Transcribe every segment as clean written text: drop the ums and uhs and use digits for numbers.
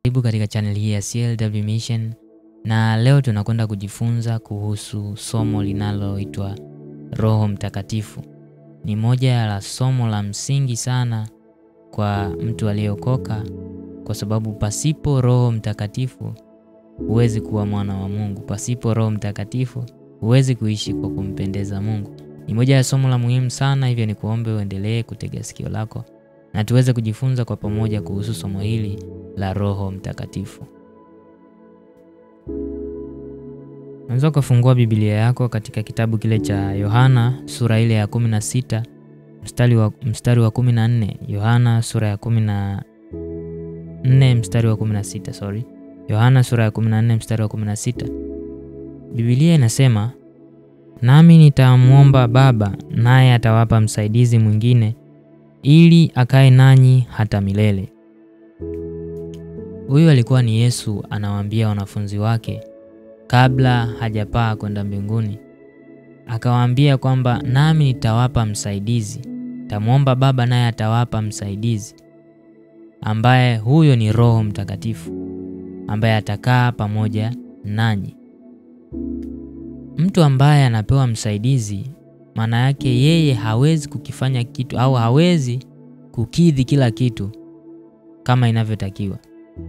Karibu katika channel hii ya CLW Mission, na leo tunakwenda kujifunza kuhusu somo linaloitwa Roho Mtakatifu. Ni moja ya somo la msingi sana kwa mtu aliyeokoka, kwa sababu pasipo Roho Mtakatifu huwezi kuwa mwana wa Mungu. Pasipo Roho Mtakatifu huwezi kuishi kwa kumpendeza Mungu. Ni moja ya somo la muhimu sana, hivyo ni kuombe uendelee kutega sikio lako na tuweze kujifunza kwa pamoja kuhusu somo hili la Roho Mtakatifu. Unaweza kufungua Biblia yako katika kitabu kile cha Yohana sura ile ya 16 mstari wa 14. Yohana sura ya 14 mstari wa 16, Yohana sura ya 14 mstari wa 16. Biblia inasema, "Nami nitamuomba Baba, naye atawapa msaidizi mwingine ili akae nanyi hata milele." Huyu alikuwa ni Yesu anawaambia wanafunzi wake kabla hajapaa kwenda mbinguni. Akawaambia kwamba nami nitawapa msaidizi. Tamuomba Baba naye atawapa msaidizi, ambaye huyo ni Roho Mtakatifu, ambaye atakaa pamoja nanyi. Mtu ambaye anapewa msaidizi, maana yake yeye hawezi kukifanya kitu au hawezi kukidhi kila kitu kama inavyotakiwa.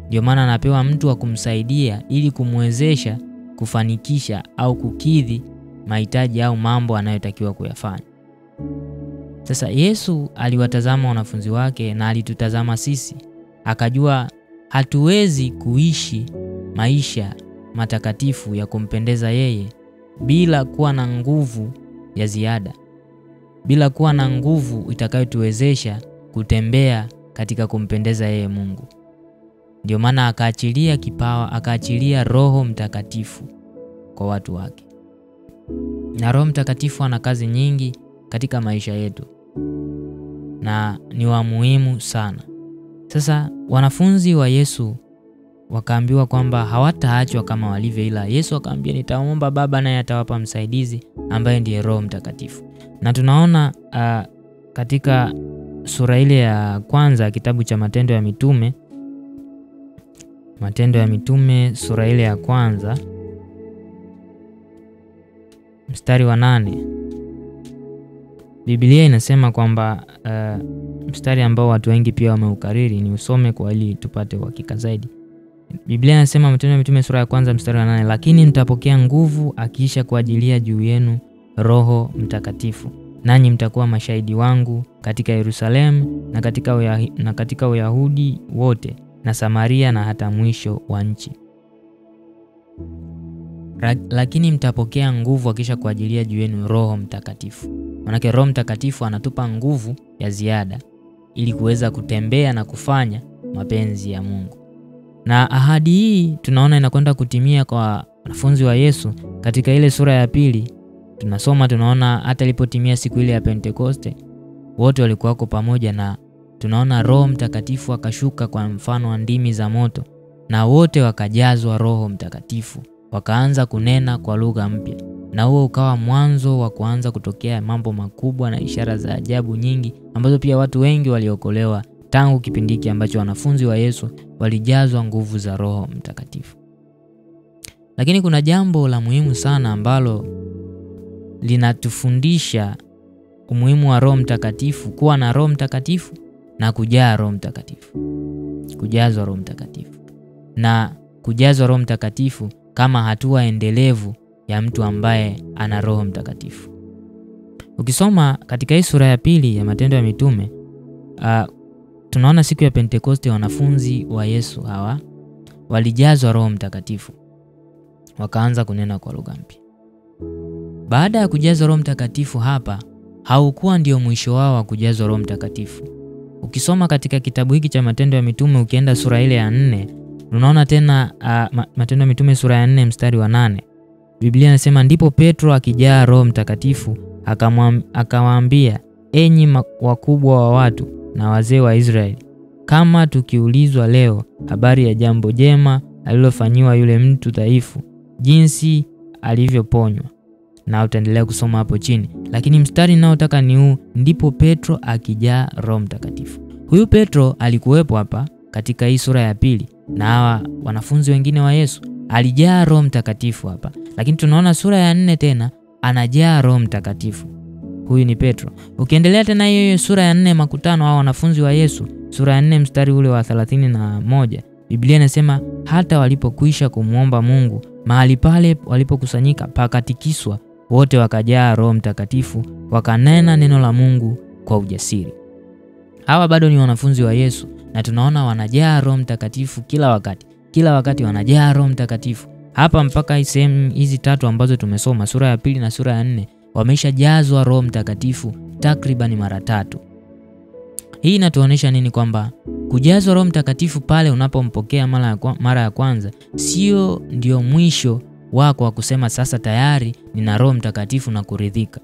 Ndio maana anapewa mtu wa kumsaidia ili kumwezesha kufanikisha au kukidhi mahitaji au mambo anayotakiwa kuyafanya. Sasa Yesu aliwatazama wanafunzi wake na alitutazama sisi. Akajua hatuwezi kuishi maisha matakatifu ya kumpendeza yeye bila kuwa na nguvu ya ziada, bila kuwa na nguvu itakayotuwezesha kutembea katika kumpendeza yeye Mungu. Ndio maana akaachilia kipawa, akaachilia Roho Mtakatifu kwa watu wake. Na Roho Mtakatifu ana kazi nyingi katika maisha yetu na ni wa muhimu sana. Sasa wanafunzi wa Yesu wakaambiwa kwamba hawataachwa kama walivyo, ila Yesu akaambia nitaomba Baba naye atawapa msaidizi, ambaye ndiye Roho Mtakatifu. Na tunaona katika sura ile ya kwanza kitabu cha Matendo ya Mitume sura ile ya kwanza mstari wa 8. Biblia inasema kwamba mstari ambao watu wengi pia wameukariri, ni usome kwa ili tupate uhakika zaidi. Biblia inasema Matendo ya Mitume sura ya kwanza mstari wa 8, "Lakini mtapokea nguvu akiisha kuajilia juu yenu Roho Mtakatifu, nanyi mtakuwa mashahidi wangu katika Yerusalemu na katika Uyahudi wote na Samaria na hata mwisho wa nchi." Lakini mtapokea nguvu akisha kuajilia juu yenu Roho Mtakatifu. Maana Roho Mtakatifu anatupa nguvu ya ziada ili kuweza kutembea na kufanya mapenzi ya Mungu. Na ahadi hii tunaona inakwenda kutimia kwa wanafunzi wa Yesu katika ile sura ya 2. Tunaona hata ilipotimia siku ile ya Pentekoste, wote walikuwa pamoja, na tunaona Roho Mtakatifu akashuka kwa mfano wa ndimi za moto, na wote wakajazwa Roho Mtakatifu, wakaanza kunena kwa lugha mpya. Na huo ukawa mwanzo wa kuanza kutokea mambo makubwa na ishara za ajabu nyingi, ambazo pia watu wengi waliokolewa tangu kipindi hiki ambacho wanafunzi wa Yesu walijazwa nguvu za Roho Mtakatifu. Lakini kuna jambo la muhimu sana ambalo linatufundisha umuhimu wa Roho Mtakatifu, kuwa na Roho Mtakatifu na kujaa Roho Mtakatifu. Kujazwa Roho Mtakatifu na kujazwa Roho Mtakatifu kama hatua endelevu ya mtu ambaye ana Roho Mtakatifu. Ukisoma katika hii sura ya 2 ya Matendo ya Mitume, tunaona siku ya Pentekoste wanafunzi wa Yesu hawa walijazwa Roho Mtakatifu, wakaanza kunena kwa lugha mpya. Baada ya kujazwa Roho Mtakatifu, hapa haukuwa ndio mwisho wao wa kujazwa Roho Mtakatifu. Ukisoma katika kitabu hiki cha Matendo ya Mitume, ukienda sura ile ya 4, unaona tena Matendo ya Mitume sura ya 4 mstari wa 8. Biblia inasema, "Ndipo Petro akijaa Roho Mtakatifu akawaambia, enyi wakubwa wa watu na wazee wa Israeli, kama tukiulizwa leo habari ya jambo jema alilofanyiwa yule mtu dhaifu, jinsi alivyoponywa." Na utaendelea kusoma hapo chini. Lakini mstari ninaotaka ni huu, "Ndipo Petro akijaa Roho Mtakatifu." Huyu Petro alikuwepo hapa katika hii sura ya 2, na hawa wanafunzi wengine wa Yesu. Alijaa Roho Mtakatifu hapa. Lakini tunaona sura ya 4 tena anajaa Roho Mtakatifu. Huyu ni Petro. Ukiendelea tena hiyo sura ya 4 makutano hao wanafunzi wa Yesu, sura ya 4 mstari ule wa 31, Biblia inasema hata walipokwisha kumuomba Mungu, mahali pale walipokusanyika pakatikiswa, wote wakajaa Roho Mtakatifu, wakanena neno la Mungu kwa ujasiri. Hawa bado ni wanafunzi wa Yesu na tunaona wanajaa Roho Mtakatifu kila wakati. Kila wakati wanajaa Roho Mtakatifu. Hapa mpaka sehemu hizi 3 ambazo tumesoma, sura ya 2 na sura ya 4, wameshajazwa Roho Mtakatifu takriban mara 3. Hii inatuonesha nini? Kwamba kujazwa Roho Mtakatifu pale unapompokea mara ya kwanza sio ndio mwisho wako wa kusema sasa tayari nina Roho Mtakatifu na kuridhika.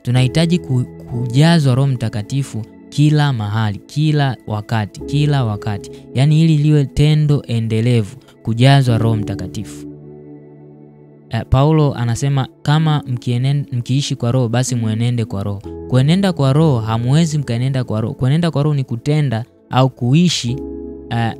Tunahitaji kujazwa Roho Mtakatifu kila mahali, kila wakati. Yaani ili liwe tendo endelevu, kujazwa Roho Mtakatifu. Paulo anasema kama mkiishi kwa Roho basi muenende kwa Roho. Kuenenda kwa Roho hamwezi mkaenenda kwa Roho. Kuenenda kwa Roho ni kutenda au kuishi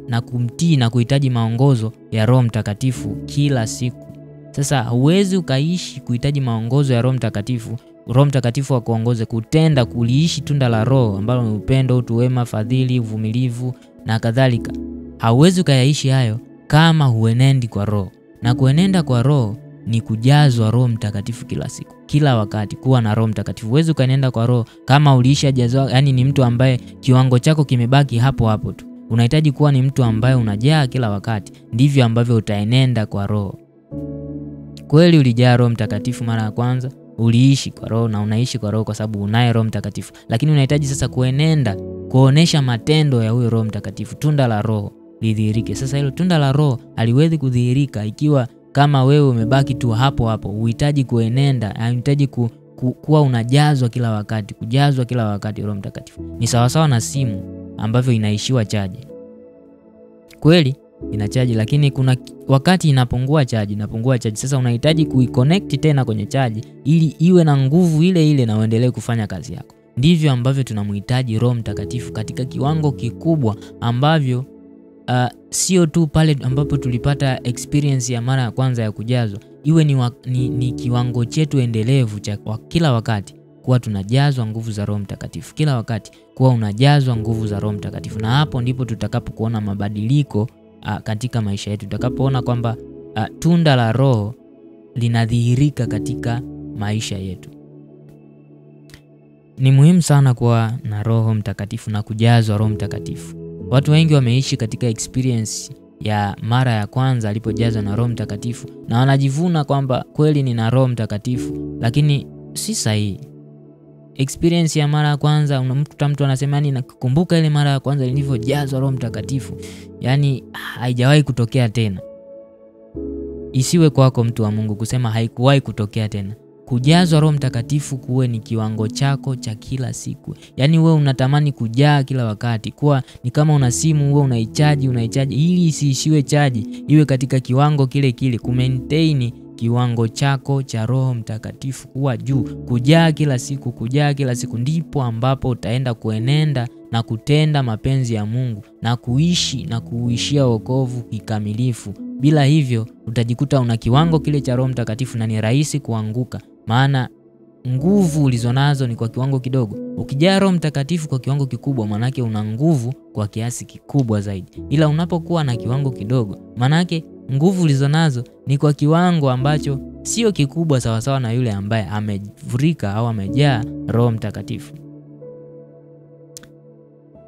na kumtii na kuhitaji maongozo ya Roho Mtakatifu kila siku. Sasa huwezi ukaishi kuhitaji maongozo ya Roho Mtakatifu, Roho Mtakatifu akuongoze kutenda kuliishi tunda la Roho ambalo ni upendo, utu wema, fadhili, uvumilivu na kadhalika. Hauwezi ukayaishi hayo kama huenendi kwa Roho. Na kuenenda kwa Roho ni kujazwa Roho Mtakatifu kila siku, kila wakati, kuwa na Roho Mtakatifu. Huwezi ukaenenda kwa Roho kama ulishajazwa, yani ni mtu ambaye kiwango chako kimebaki hapo tu. Unahitaji kuwa ni mtu ambaye unajaa kila wakati, ndivyo ambavyo utaenenda kwa Roho. Kweli ulijaa Roho Mtakatifu mara ya kwanza, uliishi kwa Roho na unaishi kwa Roho kwa sababu unaye Roho Mtakatifu. Lakini unahitaji sasa kuenenda, kuonesha matendo ya huyo Roho Mtakatifu, tunda la Roho lidhihirike. Sasa hilo tunda la Roho haliwezi kudhihirika ikiwa kama wewe umebaki tu hapo. Unahitaji kuenenda, unahitaji kuwa unajazwa kila wakati, kujazwa kila wakati Roho Mtakatifu. Ni sawasawa na simu ambavyo inaishiwa chaji. Kweli ina chaji, lakini kuna wakati inapungua chaji. Sasa unahitaji kuiconnect tena kwenye chaji ili iwe na nguvu ile ile na uendelee kufanya kazi yako. Ndivyo ambavyo tunamhitaji Roho Mtakatifu katika kiwango kikubwa ambavyo sio tu pale ambapo tulipata experience ya mara ya kwanza ya kujazwa, iwe ni kiwango chetu endelevu cha kila wakati kuwa tunajazwa nguvu za Roho Mtakatifu. Kila wakati kuwa unajazwa nguvu za Roho Mtakatifu, na hapo ndipo tutakapokuona mabadiliko katika maisha yetu. Tutakapoona kwamba tunda la Roho linadhihirika katika maisha yetu. Ni muhimu sana kuwa na Roho Mtakatifu na kujazwa Roho Mtakatifu. Watu wengi wameishi katika experience ya mara ya kwanza alipojazwa na Roho Mtakatifu na wanajivuna kwamba kweli nina Roho Mtakatifu, lakini si sahihi. Experience ya mara ya kwanza, unamkuta mtu anasema yani nakumbuka ile mara ya kwanza nilivyojazwa Roho Mtakatifu, yani haijawahi kutokea tena. Isiwe kwako mtu wa Mungu kusema haikuwahi kutokea tena. Kujazwa Roho Mtakatifu kuwe ni kiwango chako cha kila siku. Yani wewe unatamani kujaa kila wakati. Kuwa ni kama una simu wewe unaichaji ili isiishiwe chaji, iwe katika kiwango kile kile, kumaintain kiwango chako cha Roho Mtakatifu kuwa juu, kujaa kila siku, ndipo ambapo utaenda kuenenda na kutenda mapenzi ya Mungu na kuishi na kuishia wokovu kikamilifu. Bila hivyo utajikuta una kiwango kile cha Roho Mtakatifu na ni rahisi kuanguka, maana nguvu ulizonazo ni kwa kiwango kidogo. Ukijaa Roho Mtakatifu kwa kiwango kikubwa, manake una nguvu kwa kiasi kikubwa zaidi. Ila unapokuwa na kiwango kidogo, manake nguvu ulizonazo ni kwa kiwango ambacho sio kikubwa sawasawa na yule ambaye amevurika au amejaa Roho Mtakatifu.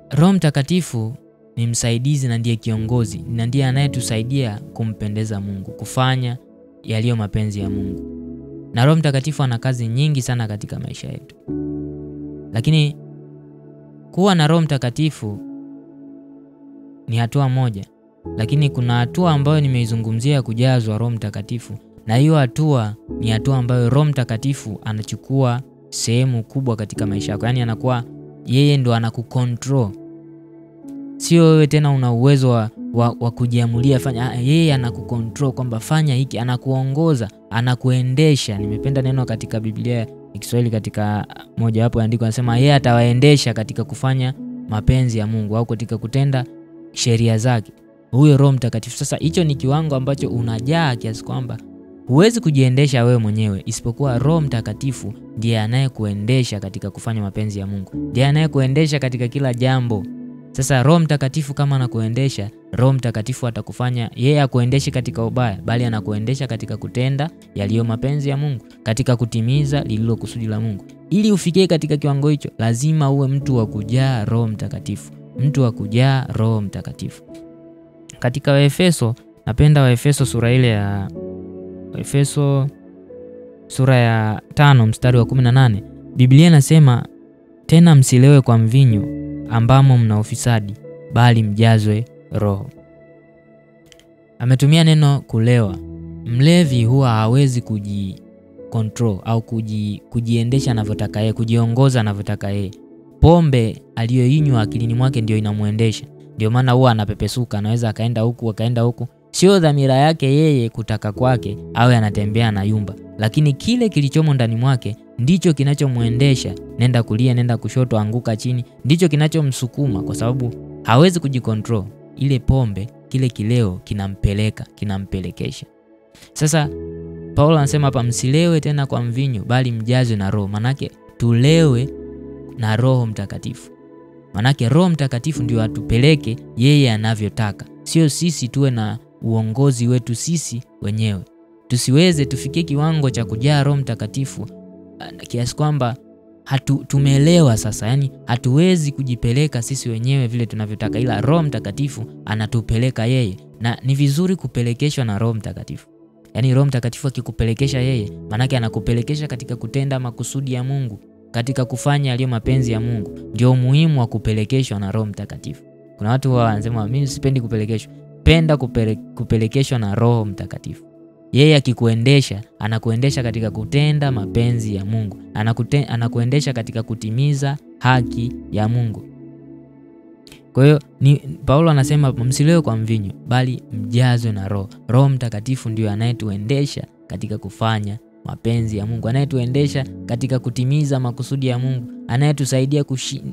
Roho Mtakatifu ni msaidizi na ndiye kiongozi, na ndiye anayetusaidia kumpendeza Mungu, kufanya yaliyo mapenzi ya Mungu. Na Roho Mtakatifu ana kazi nyingi sana katika maisha yetu. Lakini kuwa na Roho Mtakatifu ni hatua moja, lakini kuna hatua ambayo nimeizungumzia kujazwa Roho Mtakatifu, na hiyo hatua ni hatua ambayo Roho Mtakatifu anachukua sehemu kubwa katika maisha yako. Yani anakuwa yeye ndo anakucontrol. Sio wewe tena una uwezo wa kujiamulia fanya, yeye anakucontrol kwamba fanya hiki, anakuongoza, anakuendesha. Nimependa neno katika Biblia ya Kiswahili katika moja wapo andiko anasema yeye atawaendesha katika kufanya mapenzi ya Mungu au katika kutenda sheria zake. huyo Roho Mtakatifu. Sasa hicho ni kiwango ambacho unajaa kiasi kwamba huwezi kujiendesha wewe mwenyewe, isipokuwa Roho Mtakatifu ndiye anayekuendesha katika kufanya mapenzi ya Mungu. Ndiye anayekuendesha katika kila jambo. Sasa Roho Mtakatifu kama anakuendesha, Roho Mtakatifu atakufanya yeye akuendeshe katika ubaya, bali anakuendesha katika kutenda yaliyo mapenzi ya Mungu, katika kutimiza lililo kusudi la Mungu. Ili ufikie katika kiwango hicho, lazima uwe mtu wa kujaa Roho Mtakatifu. Mtu wa kujaa Roho Mtakatifu. Katika Waefeso, napenda Waefeso sura ile ya Waefeso sura ya 5 mstari wa 18. Biblia inasema, tena msilewe kwa mvinyo ambamo mna ufisadi, bali mjazwe Roho. Ametumia neno kulewa. Mlevi huwa hawezi control au kujiendesha anavyotaka yeye, kujiongoza anavyotaka yeye. Pombe aliyoinywa akilini mwake ndio inamuendesha. Ndio maana huwa anapepesuka, anaweza akaenda huku. Sio dhamira yake yeye kutaka kwake awe anatembea na yumba, lakini kile kilichomo ndani mwake ndicho kinachomuendesha. Nenda kulia, nenda kushoto, anguka chini, ndicho kinachomsukuma, kwa sababu hawezi kujikontrol. Ile pombe, kile kileo kinampelekesha. Sasa Paulo anasema hapa, msilewe tena kwa mvinyo, bali mjazwe na Roho. Manake tulewe na Roho Mtakatifu. Manake Roho Mtakatifu ndio atupeleke yeye anavyotaka. Sio sisi tuwe na uongozi wetu sisi wenyewe. Tusiweze tufikie kiwango cha kujaa Roho Mtakatifu kiasi kwamba tumeelewa sasa. Yani hatuwezi kujipeleka sisi wenyewe vile tunavyotaka, ila Roho Mtakatifu anatupeleka yeye. Na ni vizuri kupelekeshwa na Roho Mtakatifu. Yani Roho Mtakatifu akikupelekesha yeye, manake anakupelekesha katika kutenda makusudi ya Mungu, katika kufanya yaliyo mapenzi ya Mungu. Ndio muhimu wa kupelekeshwa na Roho Mtakatifu. Kuna watu wanasema mimi sipendi kupelekeshwa. Penda kupelekeshwa na Roho Mtakatifu. Yeye akikuendesha, anakuendesha katika kutenda mapenzi ya Mungu. Anakuendesha katika kutimiza haki ya Mungu. Kwa hiyo Paulo anasema msilewe kwa mvinyo, bali mjazwe na Roho. Roho Mtakatifu ndio anayetuendesha katika kufanya mapenzi ya Mungu, anayetuendesha katika kutimiza makusudi ya Mungu, anayetusaidia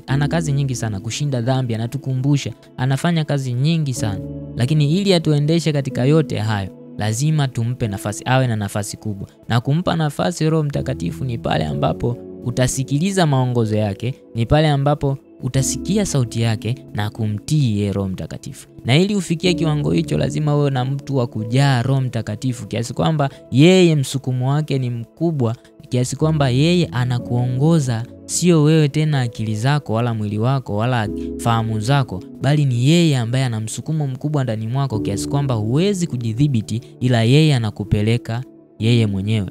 ana kazi nyingi sana, kushinda dhambi, anatukumbusha, anafanya kazi nyingi sana. Lakini ili atuendeshe katika yote hayo, lazima tumpe nafasi, awe na nafasi kubwa. Na kumpa nafasi Roho Mtakatifu ni pale ambapo utasikiliza maongozo yake, ni pale ambapo utasikia sauti yake na kumtii Roho Mtakatifu. Na ili ufikie kiwango hicho, lazima uwe na mtu wa kujaa Roho Mtakatifu kiasi kwamba yeye msukumo wake ni mkubwa, kiasi kwamba yeye anakuongoza, sio wewe tena akili zako wala mwili wako wala fahamu zako, bali ni yeye ambaye ana msukumo mkubwa ndani mwako kiasi kwamba huwezi kujidhibiti, ila yeye anakupeleka yeye mwenyewe.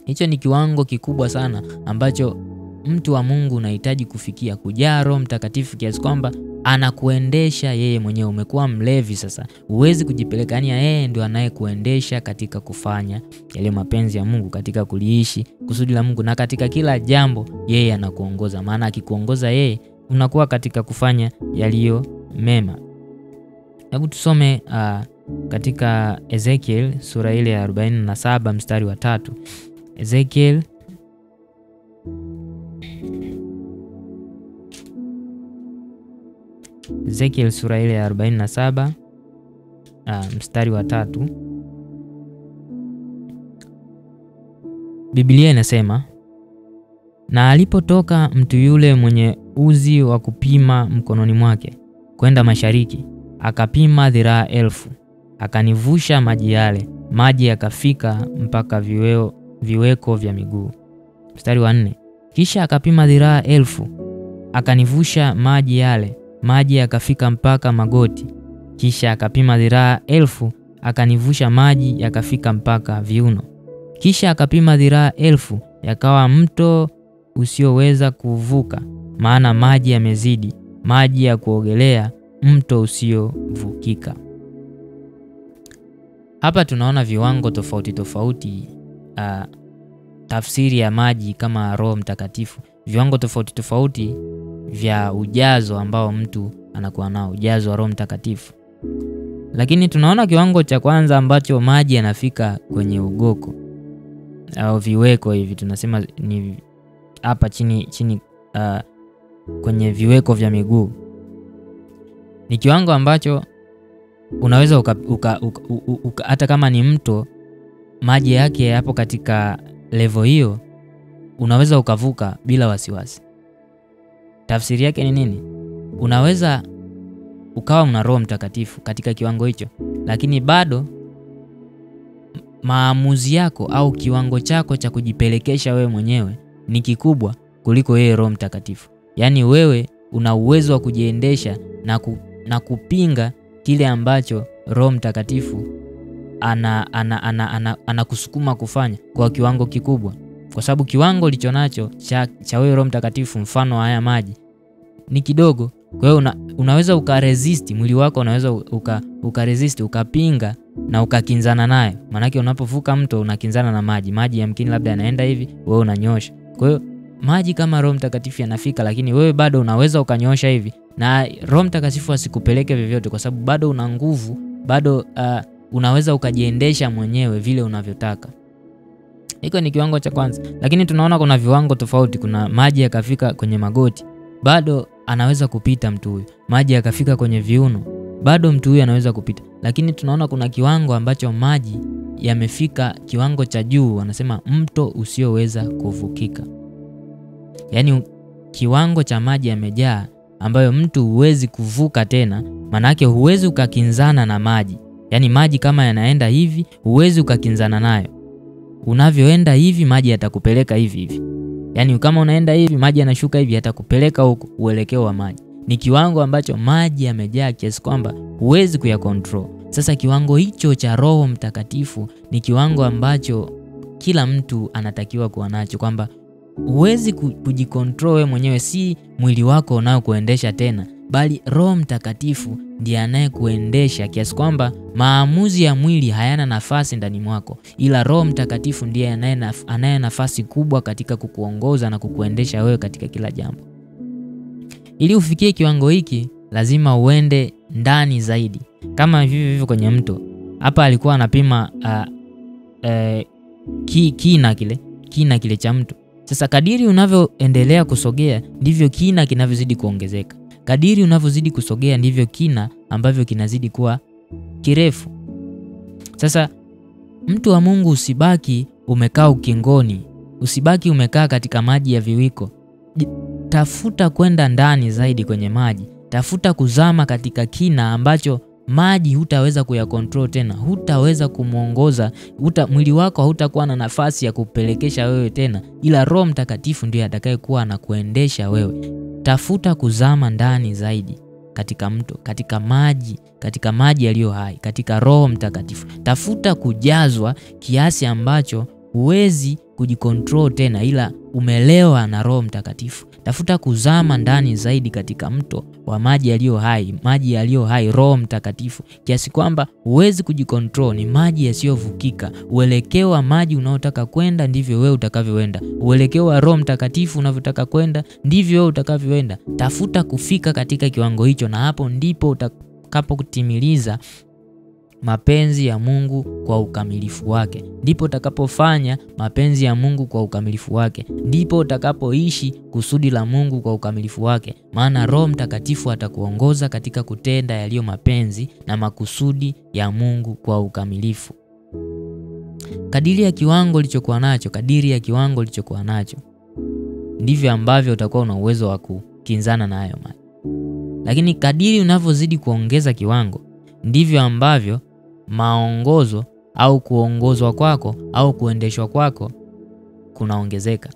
Hicho ni kiwango kikubwa sana ambacho mtu wa Mungu unahitaji kufikia, kujaa Roho Mtakatifu kiasi kwamba anakuendesha yeye mwenyewe. Umekuwa mlevi sasa, huwezi kujipeleka, yani yeye ndio anayekuendesha katika kufanya yale mapenzi ya Mungu, katika kuliishi kusudi la Mungu, na katika kila jambo yeye anakuongoza. Maana akikuongoza yeye, unakuwa katika kufanya yaliyo mema. Hebu tusome katika Ezekiel sura ile ya 47 mstari wa 3. Ezekiel sura ile ya 47 mstari wa 3. Biblia inasema, na alipotoka mtu yule mwenye uzi wa kupima mkononi mwake kwenda mashariki, akapima dhiraa 1000, akanivusha maji yale, maji yakafika mpaka viweko vya miguu. Mstari wa 4, kisha akapima dhiraa 1000, akanivusha maji yale, maji yakafika mpaka magoti. Kisha akapima dhiraa 1000, akanivusha maji yakafika mpaka viuno. Kisha akapima dhiraa 1000, yakawa mto usioweza kuvuka, maana maji yamezidi, maji ya kuogelea, mto usiovukika. Hapa tunaona viwango tofauti tofauti, tafsiri ya maji kama Roho Mtakatifu, viwango tofauti tofauti vya ujazo ambao mtu anakuwa nao, ujazo wa Roho Mtakatifu. Lakini tunaona kiwango cha kwanza ambacho maji yanafika kwenye ugoko au viweko hivi, tunasema ni hapa chini kwenye viweko vya miguu. Ni kiwango ambacho unaweza hata kama ni mto, maji yake yapo katika level hiyo, unaweza ukavuka bila wasiwasi. Tafsiri yake ni nini? Unaweza ukawa una Roho Mtakatifu katika kiwango hicho, lakini bado maamuzi yako au kiwango chako cha kujipelekesha wewe mwenyewe ni kikubwa kuliko yeye Roho Mtakatifu. Yaani wewe una uwezo wa kujiendesha na kupinga kile ambacho Roho Mtakatifu anakusukuma kufanya kwa kiwango kikubwa, kwa sababu kiwango lichonacho cha wewe Roho Mtakatifu, mfano haya maji, ni kidogo. Kwa hiyo unaweza ukaresist, mwili wako unaweza ukaresist, ukapinga na ukakinzana naye. Maana yake unapovuka mto unakinzana na maji yamkini labda yanaenda hivi, wewe unanyosha. Kwa hiyo maji kama Roho Mtakatifu yanafika, lakini wewe bado unaweza ukanyosha hivi na Roho Mtakatifu asikupeleke vyovyote, kwa sababu bado una nguvu, bado unaweza ukajiendesha mwenyewe vile unavyotaka. Hiko ni kiwango cha kwanza. Lakini tunaona kuna viwango tofauti. Kuna maji yakafika kwenye magoti, bado anaweza kupita mtu huyu. Maji yakafika kwenye viuno, bado mtu huyu anaweza kupita. Lakini tunaona kuna kiwango ambacho maji yamefika kiwango cha juu, wanasema mto usioweza kuvukika. Yaani kiwango cha maji yamejaa ambayo mtu huwezi kuvuka tena, maana yake huwezi ukakinzana na maji. Yaani maji kama yanaenda hivi, huwezi ukakinzana nayo. Unavyoenda hivi maji yatakupeleka hivi hivi. Yaani kama unaenda hivi maji yanashuka hivi, yatakupeleka huko uelekeo wa maji. Ni kiwango ambacho maji yamejaa kiasi kwamba huwezi kuyakontrol. Sasa kiwango hicho cha Roho Mtakatifu ni kiwango ambacho kila mtu anatakiwa kuwa nacho, kwamba huwezi kujikontrol wewe mwenyewe, si mwili wako unaokuendesha tena, bali Roho Mtakatifu ndiye anayekuendesha, kiasi kwamba maamuzi ya mwili hayana nafasi ndani mwako, ila Roho Mtakatifu ndiye anaye nafasi kubwa katika kukuongoza na kukuendesha wewe katika kila jambo. Ili ufikie kiwango hiki lazima uende ndani zaidi. Kama vivyo kwenye mto. Hapa alikuwa anapima kina kile cha mto. Sasa kadiri unavyoendelea kusogea ndivyo kina kinavyozidi kuongezeka. Kadiri unavyozidi kusogea ndivyo kina ambavyo kinazidi kuwa kirefu. Sasa mtu wa Mungu, usibaki umekaa ukingoni, usibaki umekaa katika maji ya viwiko. Tafuta kwenda ndani zaidi kwenye maji. Tafuta kuzama katika kina ambacho maji hutaweza kuyakontrol tena, hutaweza kumuongoza, mwili wako hautakuwa na nafasi ya kupelekesha wewe tena, ila Roho Mtakatifu ndiye atakayekuwa anakuendesha wewe. Tafuta kuzama ndani zaidi katika mto, katika maji yaliyo hai, katika Roho Mtakatifu. Tafuta kujazwa kiasi ambacho huwezi kujikontrol tena, ila umelewa na Roho Mtakatifu. Tafuta kuzama ndani zaidi katika mto wa maji yaliyo hai, Roho Mtakatifu, kiasi kwamba huwezi kujikontrol. Ni maji yasiyovukika. Uelekeo wa maji unaotaka kwenda ndivyo wewe utakavyoenda. Uelekeo wa Roho Mtakatifu unavyotaka kwenda ndivyo wewe utakavyoenda. Tafuta kufika katika kiwango hicho, na hapo ndipo utakapokutimiliza mapenzi ya Mungu kwa ukamilifu wake. Ndipo utakapofanya mapenzi ya Mungu kwa ukamilifu wake. Ndipo utakapoishi kusudi la Mungu kwa ukamilifu wake. Maana Roho Mtakatifu atakuongoza katika kutenda yaliyo mapenzi na makusudi ya Mungu kwa ukamilifu. Kadiri ya kiwango ulichokuwa nacho, ndivyo ambavyo utakuwa una uwezo wa kukinzana na hayo maji. Lakini kadiri unavyozidi kuongeza kiwango, ndivyo ambavyo maongozo au kuongozwa kwako au kuendeshwa kwako kunaongezeka.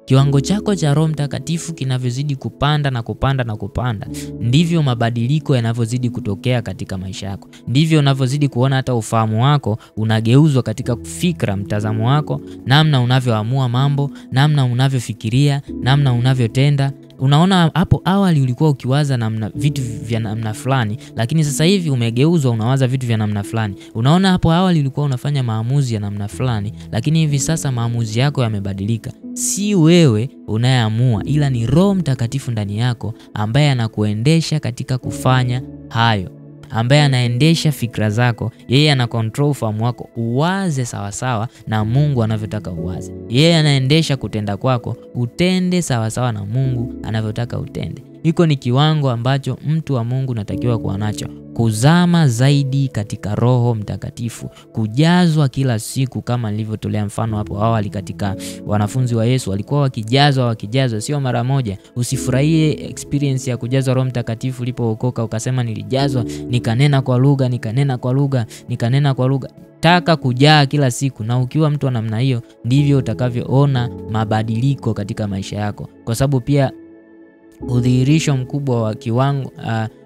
Kiwango chako cha Roho Mtakatifu kinavyozidi kupanda na kupanda, ndivyo mabadiliko yanavyozidi kutokea katika maisha yako. Ndivyo unavyozidi kuona hata ufahamu wako unageuzwa katika fikra, mtazamo wako, namna unavyoamua mambo, namna unavyofikiria, namna unavyotenda. Unaona hapo awali ulikuwa ukiwaza vitu vya namna fulani, lakini sasa hivi umegeuzwa, unawaza vitu vya namna fulani. Unaona hapo awali ulikuwa unafanya maamuzi ya namna fulani, lakini hivi sasa maamuzi yako yamebadilika. Si wewe unayeamua, ila ni Roho Mtakatifu ndani yako ambaye anakuendesha katika kufanya hayo, ambaye anaendesha fikra zako. Yeye ana control ufahamu wako uwaze sawa na Mungu anavyotaka uwaze. Yeye anaendesha kutenda kwako utende sawa na Mungu anavyotaka utende. Hiko ni kiwango ambacho mtu wa Mungu natakiwa kuwa nacho, kuzama zaidi katika Roho Mtakatifu, kujazwa kila siku, kama nilivyotolea mfano hapo awali katika wanafunzi wa Yesu walikuwa wakijazwa sio mara moja. Usifurahie experience ya kujazwa Roho Mtakatifu ulipookoka ukasema nilijazwa nikanena kwa lugha. Taka kujaa kila siku, na ukiwa mtu wa namna hiyo ndivyo utakavyoona mabadiliko katika maisha yako, kwa sababu pia udhihirisho mkubwa wa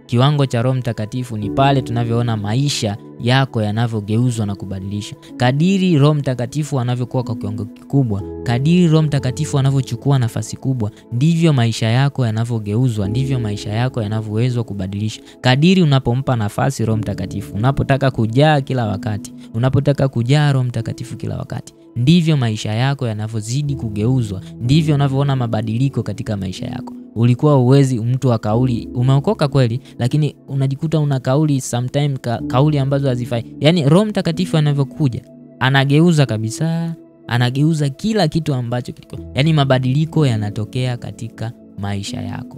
kiwango cha Roho Mtakatifu ni pale tunavyoona maisha yako yanavyogeuzwa na kubadilisha. Kadiri Roho Mtakatifu anavyokuwa kwa kiwango kikubwa, kadiri Roho Mtakatifu anavyochukua nafasi kubwa, ndivyo maisha yako yanavyogeuzwa, ndivyo maisha yako yanavyoweza kubadilisha. Kadiri unapompa nafasi Roho Mtakatifu, unapotaka kujaa kila wakati, unapotaka kujaa Roho Mtakatifu kila wakati, ndivyo maisha yako yanavyozidi kugeuzwa, ndivyo unavyoona mabadiliko katika maisha yako. Ulikuwa uwezi mtu wa kauli, umeokoka kweli, lakini unajikuta una kauli sometime kauli ambazo hazifai. Yani Roho Mtakatifu anavyokuja anageuza kabisa, anageuza kila kitu ambacho kilikuwa. Yani mabadiliko yanatokea katika maisha yako.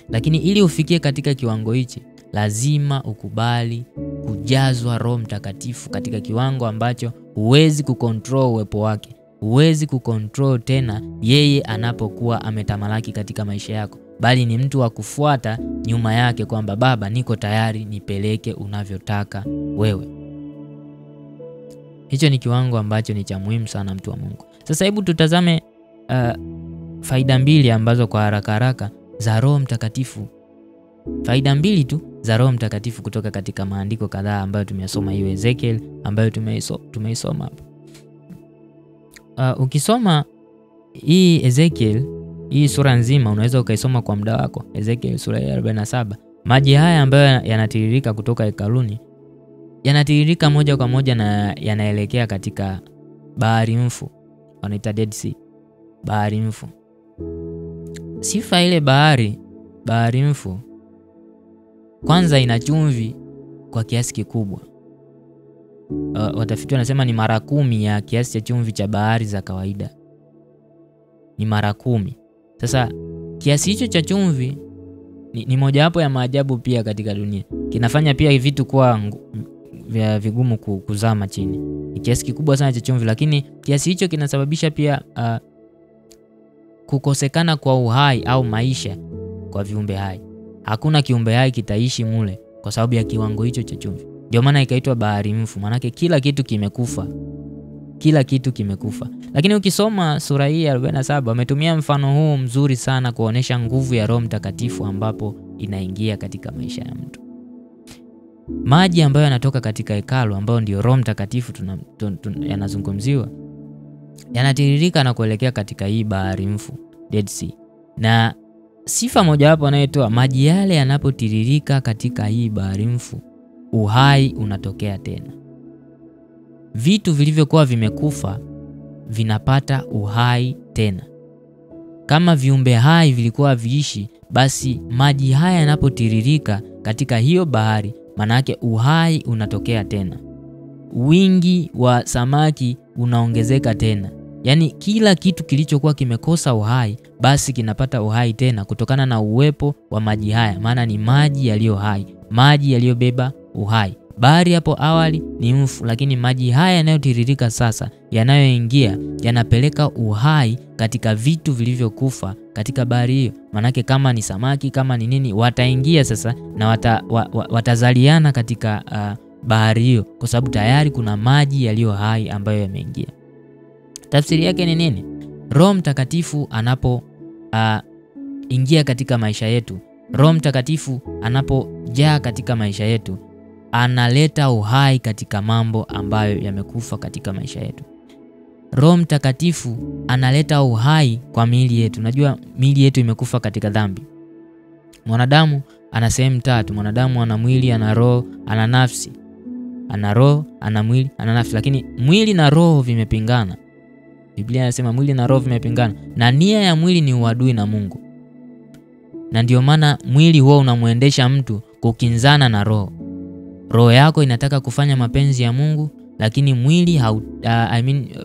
Lakini ili ufikie katika kiwango hichi, lazima ukubali kujazwa Roho Mtakatifu katika kiwango ambacho huwezi kucontrol uwepo wake. Huwezi kucontrol tena yeye anapokuwa ametamalaki katika maisha yako, bali ni mtu wa kufuata nyuma yake kwamba Baba, niko tayari, nipeleke unavyotaka wewe. Hicho ni kiwango ambacho ni cha muhimu sana, mtu wa Mungu. Sasa hebu tutazame faida 2 ambazo kwa haraka za Roho Mtakatifu. Faida 2 tu za Roho Mtakatifu kutoka katika maandiko kadhaa ambayo tumeyasoma, hiyo Ezekiel ambayo tumeisoma hapo. Ukisoma hii Ezekiel, hii sura nzima unaweza ukaisoma kwa muda wako. Ezekiel sura ya 47. Maji haya ambayo yanatiririka kutoka hekaluni yanatiririka moja kwa moja na yanaelekea katika bahari mfu, wanaita Dead Sea, bahari mfu. Sifa ile bahari mfu, kwanza ina chumvi kwa kiasi kikubwa. Watafiti wanasema ni mara 10 ya kiasi cha chumvi cha bahari za kawaida. Ni mara 10. Sasa kiasi hicho cha chumvi ni moja wapo ya maajabu pia katika dunia. Kinafanya pia vitu kuwa vigumu kuzama chini. Ni kiasi kikubwa sana cha chumvi, lakini kiasi hicho kinasababisha pia kukosekana kwa uhai au maisha kwa viumbe hai. Hakuna kiumbe hai kitaishi mule kwa sababu ya kiwango hicho cha chumvi. Ndio maana ikaitwa bahari mfu, maana kila kitu kimekufa. Kila kitu kimekufa. Lakini ukisoma sura hii ya 47 wametumia mfano huu mzuri sana kuonesha nguvu ya Roho Mtakatifu ambapo inaingia katika maisha ya mtu. Maji ambayo yanatoka katika hekalu ambayo ndio Roho Mtakatifu yanazungumziwa, yanatiririka na kuelekea katika hii bahari mfu, Dead Sea. Na sifa moja wapo anayotoa, maji yale yanapotiririka katika hii bahari mfu, uhai unatokea tena. Vitu vilivyokuwa vimekufa vinapata uhai tena. Kama viumbe hai vilikuwa viishi, basi maji haya yanapotiririka katika hiyo bahari, maana yake uhai unatokea tena. Wingi wa samaki unaongezeka tena. Yaani kila kitu kilichokuwa kimekosa uhai basi kinapata uhai tena kutokana na uwepo wa maji haya, maana ni maji yaliyo hai, maji yaliyobeba uhai. Bahari hapo awali ni mfu, lakini maji haya yanayotiririka sasa, yanayoingia, yanapeleka uhai katika vitu vilivyokufa katika bahari hiyo. Manake kama ni samaki, kama ni nini, wataingia sasa na watazaliana katika bahari hiyo, kwa sababu tayari kuna maji yaliyo hai ambayo yameingia. Tafsiri yake ni nini? Roho Mtakatifu anapo ingia katika maisha yetu, Roho Mtakatifu anapojaa katika maisha yetu, analeta uhai katika mambo ambayo yamekufa katika maisha yetu. Roho Mtakatifu analeta uhai kwa miili yetu. Najua miili yetu imekufa katika dhambi. Mwanadamu ana sehemu 3. Mwanadamu ana mwili, ana roho, ana nafsi. Ana roho, ana mwili, ana nafsi. Lakini mwili na roho vimepingana. Biblia inasema mwili na roho vimepingana. Na nia ya mwili ni uadui na Mungu. Na ndio maana mwili huwa unamuendesha mtu kukinzana na roho. Roho yako inataka kufanya mapenzi ya Mungu, lakini mwili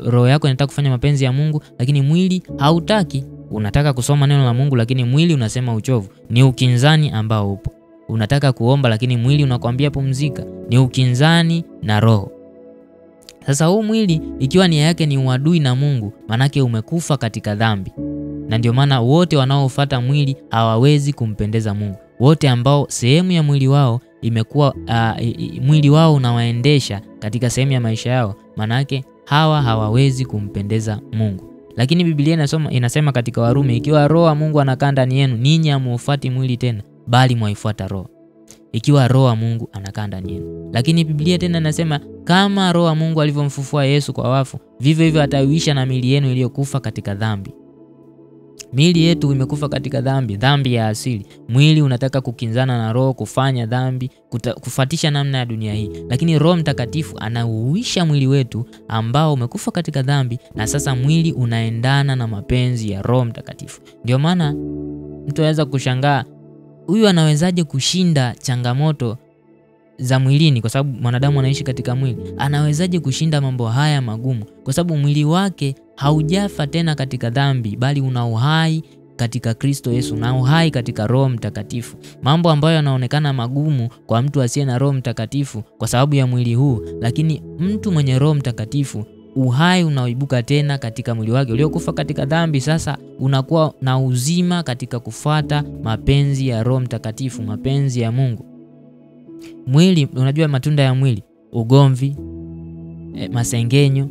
roho yako inataka kufanya mapenzi ya Mungu, lakini mwili hautaki. Unataka kusoma neno la Mungu lakini mwili unasema uchovu. Ni ukinzani ambao upo. Unataka kuomba lakini mwili unakwambia pumzika. Ni ukinzani na roho. Sasa huu mwili ikiwa nia yake ni uadui na Mungu, manake umekufa katika dhambi. Na ndio maana wote wanaofuata mwili hawawezi kumpendeza Mungu. Wote ambao sehemu ya mwili wao imekuwa mwili wao unawaendesha katika sehemu ya maisha yao, manake hawa hawawezi kumpendeza Mungu. Lakini Biblia inasema katika Warumi, ikiwa roho wa Mungu anakaa ndani yenu, ninyi hamufuati mwili tena, bali mwaifuata roho. Ikiwa roho wa Mungu anakaa ndani yenu. Lakini Biblia tena inasema kama roho wa Mungu alivyomfufua Yesu kwa wafu, vivyo hivyo ataiisha na miili yenu iliyokufa katika dhambi. Miili yetu imekufa katika dhambi ya asili. Mwili unataka kukinzana na roho, kufanya dhambi, kufuatisha namna ya dunia hii. Lakini Roho Mtakatifu anauisha mwili wetu ambao umekufa katika dhambi, na sasa mwili unaendana na mapenzi ya Roho Mtakatifu. Ndio maana mtu anaweza kushangaa, huyu anawezaje kushinda changamoto za mwilini, kwa sababu mwanadamu anaishi katika mwili. Anawezaje kushinda mambo haya magumu? Kwa sababu mwili wake haujafa tena katika dhambi, bali una uhai katika Kristo Yesu, na uhai katika Roho Mtakatifu. Mambo ambayo yanaonekana magumu kwa mtu asiye na Roho Mtakatifu kwa sababu ya mwili huu, lakini mtu mwenye Roho Mtakatifu, uhai unaoibuka tena katika mwili wake uliokufa katika dhambi, sasa unakuwa na uzima katika kufuata mapenzi ya Roho Mtakatifu, mapenzi ya Mungu. Mwili, unajua matunda ya mwili, ugomvi, masengenyo,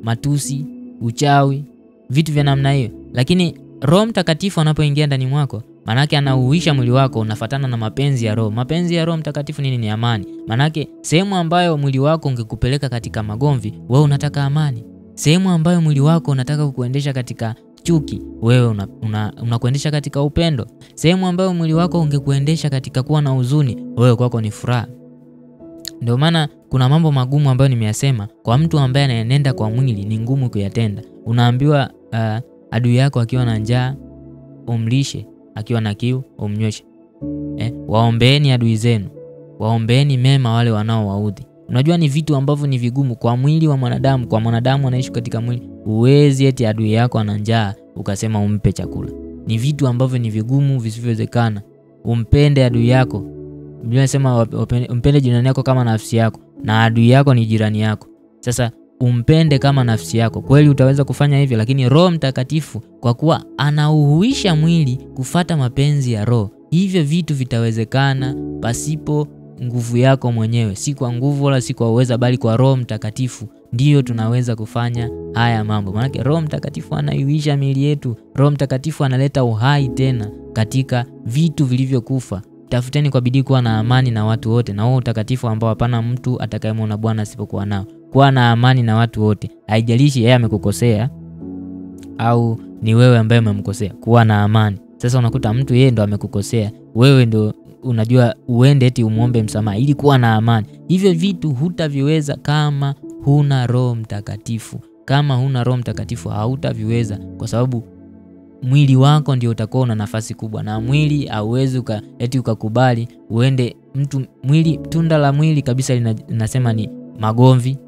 matusi, uchawi, vitu vya namna hiyo. Lakini Roho Mtakatifu anapoingia ndani mwako, manake anauisha mwili wako, unafuatana na mapenzi ya Roho. Mapenzi ya Roho Mtakatifu nini? Ni amani. Manake sehemu ambayo mwili wako ungekupeleka katika magomvi, wewe unataka amani. Sehemu ambayo mwili wako unataka kukuendesha katika chuki, wewe unakuendesha katika upendo. Sehemu ambayo mwili wako ungekuendesha katika kuwa na huzuni, wewe kwako ni furaha. Ndio maana kuna mambo magumu ambayo nimeyasema, kwa mtu ambaye anaenenda kwa mwili ni ngumu kuyatenda. Unaambiwa adui yako akiwa na njaa umlishe, akiwa na kiu umnyweshe. Waombeeni adui zenu, waombeeni mema wale wanaowaudhi. Unajua ni vitu ambavyo ni vigumu kwa mwili wa mwanadamu. Kwa mwanadamu anaishi katika mwili, uwezi eti adui yako ana njaa ukasema umpe chakula. Ni vitu ambavyo ni vigumu, visivyowezekana. Umpende adui yako. Biblia inasema umpende jirani yako kama nafsi yako, na adui yako ni jirani yako. Sasa umpende kama nafsi yako. Kweli utaweza kufanya hivyo, lakini Roho Mtakatifu kwa kuwa anauhuisha mwili kufata mapenzi ya Roho, hivyo vitu vitawezekana pasipo nguvu yako mwenyewe. Si kwa nguvu wala si kwa uweza, bali kwa Roho Mtakatifu ndio tunaweza kufanya haya mambo. Maana Roho Mtakatifu anaihuisha miili yetu. Roho Mtakatifu analeta uhai tena katika vitu vilivyokufa. Tafuteni kwa bidii kuwa na amani na watu wote, na huo utakatifu ambao hapana mtu atakayemwona Bwana asipokuwa nao. Kuwa na amani na watu wote. Haijalishi yeye amekukosea au ni wewe ambaye umemkosea. Kuwa na amani. Sasa unakuta mtu yeye ndo amekukosea, wewe ndo unajua uende eti umuombe msamaha ili kuwa na amani. Hivyo vitu hutaviweza kama huna Roho Mtakatifu. Kama huna Roho Mtakatifu hautaviweza, kwa sababu mwili wako ndio utakuwa una nafasi kubwa, na mwili hauwezi eti ukakubali uende mtu mwili. Tunda la mwili kabisa linasema ni magomvi.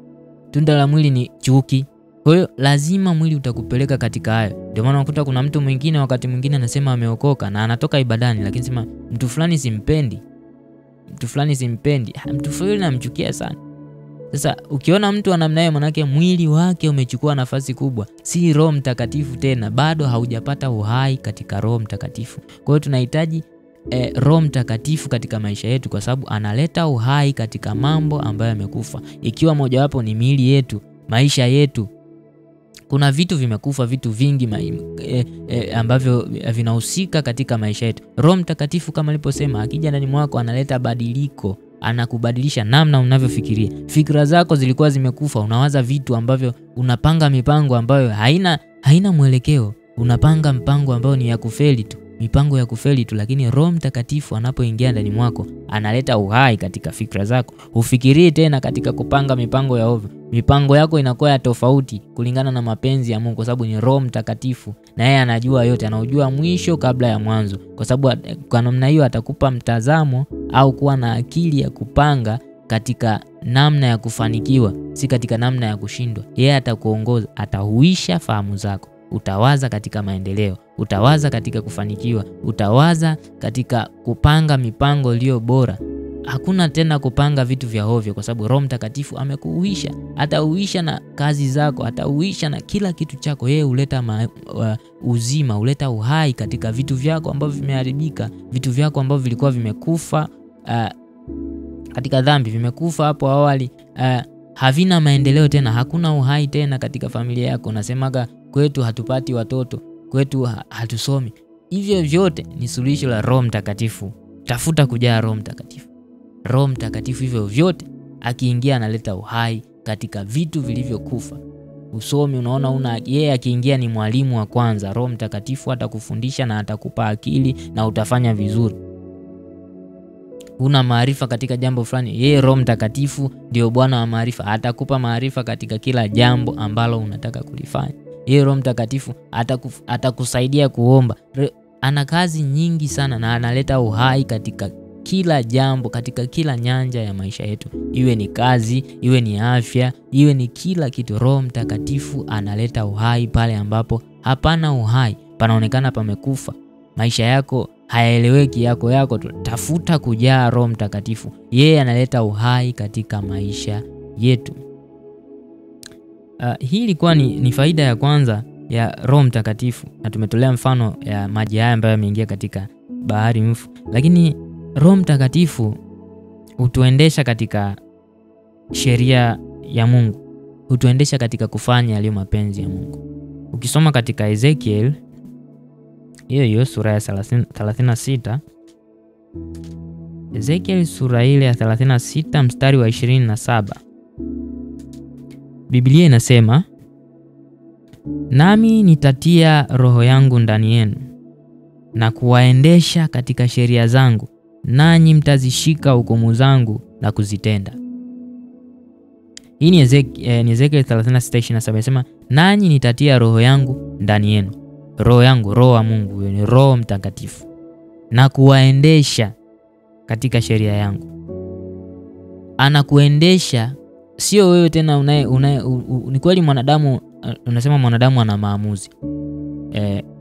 Tunda la mwili ni chuki. Kwa hiyo lazima mwili utakupeleka katika hayo. Ndio maana unakuta kuna mtu mwingine wakati mwingine anasema ameokoka na anatoka ibadani, lakini sema mtu fulani simpendi. Mtu fulani simpendi. Mtu fulani namchukia sana. Sasa ukiona mtu wa namna hiyo, manake mwili wake umechukua nafasi kubwa. Si Roho Mtakatifu tena, bado haujapata uhai katika Roho Mtakatifu. Kwa hiyo tunahitaji Roho Mtakatifu katika maisha yetu, kwa sababu analeta uhai katika mambo ambayo yamekufa. Ikiwa mojawapo ni miili yetu, maisha yetu. Kuna vitu vimekufa, vitu vingi ambavyo vinahusika katika maisha yetu. Roho Mtakatifu kama niliposema, akija ndani mwako analeta badiliko, anakubadilisha namna unavyofikiria. Fikra zako zilikuwa zimekufa, unawaza vitu ambavyo, unapanga mipango ambayo haina mwelekeo. Unapanga mpango ambao ni ya kufeli tu, mipango ya kufeli tu. Lakini Roho Mtakatifu anapoingia ndani mwako analeta uhai katika fikra zako. Ufikirie tena katika kupanga mipango ya ovyo. Mipango yako inakuwa ya tofauti kulingana na mapenzi ya Mungu, kwa sababu ni Roho Mtakatifu, na yeye anajua yote, anaujua mwisho kabla ya mwanzo. Kwa sababu kwa namna hiyo atakupa mtazamo au kuwa na akili ya kupanga katika namna ya kufanikiwa, si katika namna ya kushindwa. Yeye atakuongoza, atahuisha fahamu zako. utawaza katika maendeleo, utawaza katika kufanikiwa, utawaza katika kupanga mipango iliyo bora. Hakuna tena kupanga vitu vya hovyo, kwa sababu Roho Mtakatifu amekuuisha. Atauisha na kazi zako, atauisha na kila kitu chako. Yeye huleta uzima, huleta uhai katika vitu vyako ambavyo vimeharibika, vitu vyako ambavyo vilikuwa vimekufa katika dhambi, vimekufa hapo awali, havina maendeleo tena, hakuna uhai tena katika familia yako. Unasemaga kwetu hatupati watoto, kwetu hatusomi. Hivyo vyote ni suluhisho la Roho Mtakatifu. Tafuta kujaa Roho Mtakatifu. Roho Mtakatifu hivyo vyote akiingia analeta uhai katika vitu vilivyokufa. Usomi, unaona yeye akiingia ni mwalimu wa kwanza. Roho Mtakatifu atakufundisha na atakupa akili na utafanya vizuri. Una maarifa katika jambo fulani, yeye Roho Mtakatifu ndio Bwana wa maarifa, atakupa maarifa katika kila jambo ambalo unataka kulifanya. Yeye Roho Mtakatifu atakusaidia kuomba. Ana kazi nyingi sana na analeta uhai katika kila jambo, katika kila nyanja ya maisha yetu. Iwe ni kazi, iwe ni afya, iwe ni kila kitu. Roho Mtakatifu analeta uhai pale ambapo hapana uhai, panaonekana pamekufa. Maisha yako hayaeleweki, yako tu. Tafuta kujaa Roho Mtakatifu. Yeye analeta uhai katika maisha yetu. Hii ilikuwa ni faida ya kwanza ya Roho Mtakatifu, na tumetolea mfano ya maji haya ambayo yameingia katika bahari mfu. Lakini Roho Mtakatifu hutuendesha katika sheria ya Mungu, hutuendesha katika kufanya yaliyo mapenzi ya Mungu. Ukisoma katika Ezekiel hiyo sura ya 36, Ezekiel sura ile ya 36 mstari wa 27, Biblia inasema, nami nitatia roho yangu ndani yenu na kuwaendesha katika sheria zangu, nanyi mtazishika hukumu zangu na kuzitenda. Hii ni Ezekiel 36:27, inasema nanyi nitatia roho yangu ndani yenu. Roho yangu, roho wa Mungu, ni Roho Mtakatifu, na kuwaendesha katika sheria yangu. Anakuendesha, sio wewe tena ni kweli mwanadamu, unasema mwanadamu ana maamuzi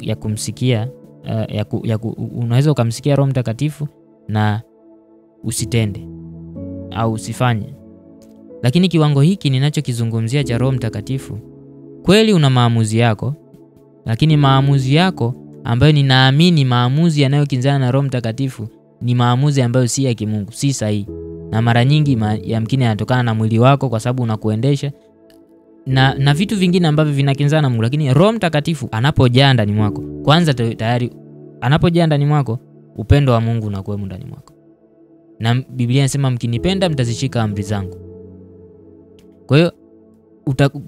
ya kumsikia, unaweza ukamsikia Roho Mtakatifu na usitende au usifanye. Lakini kiwango hiki ninachokizungumzia cha Roho Mtakatifu, kweli una maamuzi yako, lakini maamuzi yako ambayo ninaamini maamuzi yanayokinzana na Roho Mtakatifu ni maamuzi ambayo si ya kimungu, si sahihi. Na mara nyingi yamkini yanatokana na mwili wako, kwa sababu unakuendesha na vitu vingine ambavyo vinakinzana na Mungu. Lakini Roho Mtakatifu anapojaa ndani mwako, kwanza tayari anapojaa ndani mwako, upendo wa Mungu unakuwa ndani mwako. Na Biblia inasema mkinipenda mtazishika amri zangu. Kwa hiyo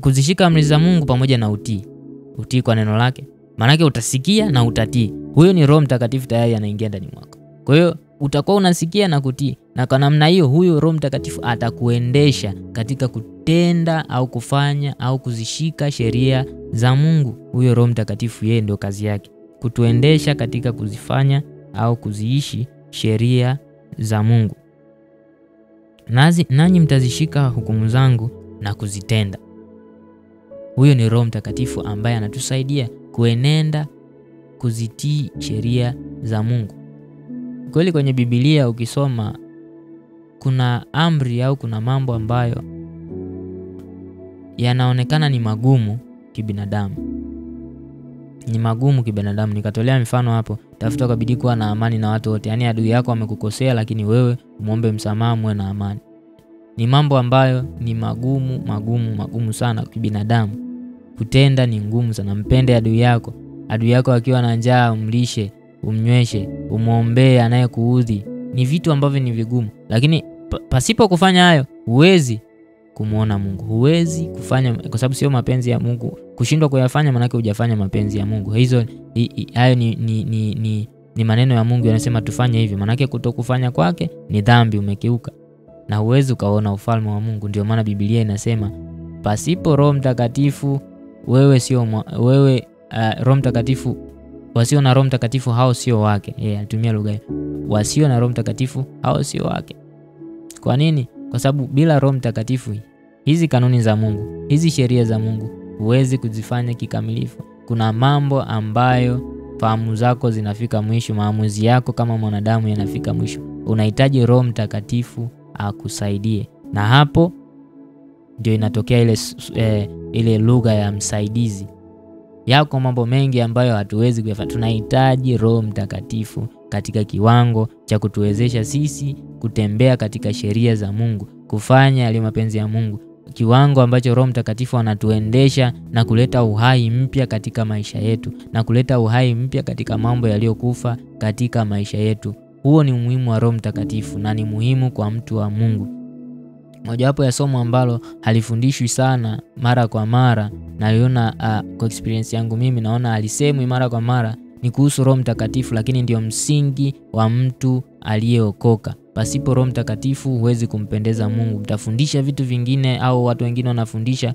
kuzishika amri za Mungu pamoja na utii kwa neno lake, maana yake utasikia na utatii. Huyo ni Roho Mtakatifu tayari anaingia ndani mwako. Kwa hiyo utakuwa unasikia na kutii, na kwa namna hiyo huyo Roho Mtakatifu atakuendesha katika kutenda au kufanya au kuzishika sheria za Mungu. Huyo Roho Mtakatifu yeye ndio kazi yake, kutuendesha katika kuzifanya au kuziishi sheria za Mungu. Nanyi mtazishika hukumu zangu na kuzitenda. Huyo ni Roho Mtakatifu ambaye anatusaidia kuenenda kuzitii sheria za Mungu. Kweli kwenye Biblia ukisoma, kuna amri au kuna mambo ambayo yanaonekana ni magumu kibinadamu. Ni magumu kibinadamu. Nikatolea mfano hapo, tafuta kwa bidii kuwa na amani na watu wote. Yaani adui yako amekukosea, lakini wewe muombe msamaha, muwe na amani. Ni mambo ambayo ni magumu sana kibinadamu. Kutenda ni ngumu sana. Mpende adui yako. Adui yako akiwa na njaa umlishe, umnyweshe, umuombee anayekuudhi. Ni vitu ambavyo ni vigumu. Lakini pasipo kufanya hayo, huwezi kumuona Mungu. Huwezi kufanya, kwa sababu sio mapenzi ya Mungu. Kushindwa kuyafanya maana yake hujafanya mapenzi ya Mungu. Hayo ni maneno ya Mungu yanasema tufanye hivi. Maana yake kutokufanya kwake ni dhambi, umekiuka. Na huwezi ukaona ufalme wa Mungu. Ndio maana Biblia inasema pasipo Roho Mtakatifu Roho Mtakatifu, wasio na Roho Mtakatifu hao sio wake. Atumia lugha hiyo. Wasio na Roho Mtakatifu hao sio wake. Kwa nini? Kwa sababu bila Roho Mtakatifu hizi kanuni za Mungu, hizi sheria za Mungu huwezi kuzifanya kikamilifu. Kuna mambo ambayo fahamu zako zinafika mwisho, maamuzi yako kama mwanadamu yanafika mwisho. Unahitaji Roho Mtakatifu akusaidie. Na hapo ndio inatokea ile lugha ya msaidizi. Yako mambo mengi ambayo hatuwezi kuyafanya. Tunahitaji Roho Mtakatifu katika kiwango cha kutuwezesha sisi kutembea katika sheria za Mungu, kufanya yale mapenzi ya Mungu. Kiwango ambacho Roho Mtakatifu anatuendesha na kuleta uhai mpya katika maisha yetu, na kuleta uhai mpya katika mambo yaliyokufa katika maisha yetu. Huo ni umuhimu wa Roho Mtakatifu na ni muhimu kwa mtu wa Mungu. Mojawapo ya somo ambalo halifundishwi sana mara kwa mara, naliona kwa experience yangu mimi naona alisemwi mara kwa mara, ni kuhusu Roho Mtakatifu, lakini ndio msingi wa mtu aliyeokoka. Pasipo Roho Mtakatifu huwezi kumpendeza Mungu. Mtafundisha vitu vingine au watu wengine wanafundisha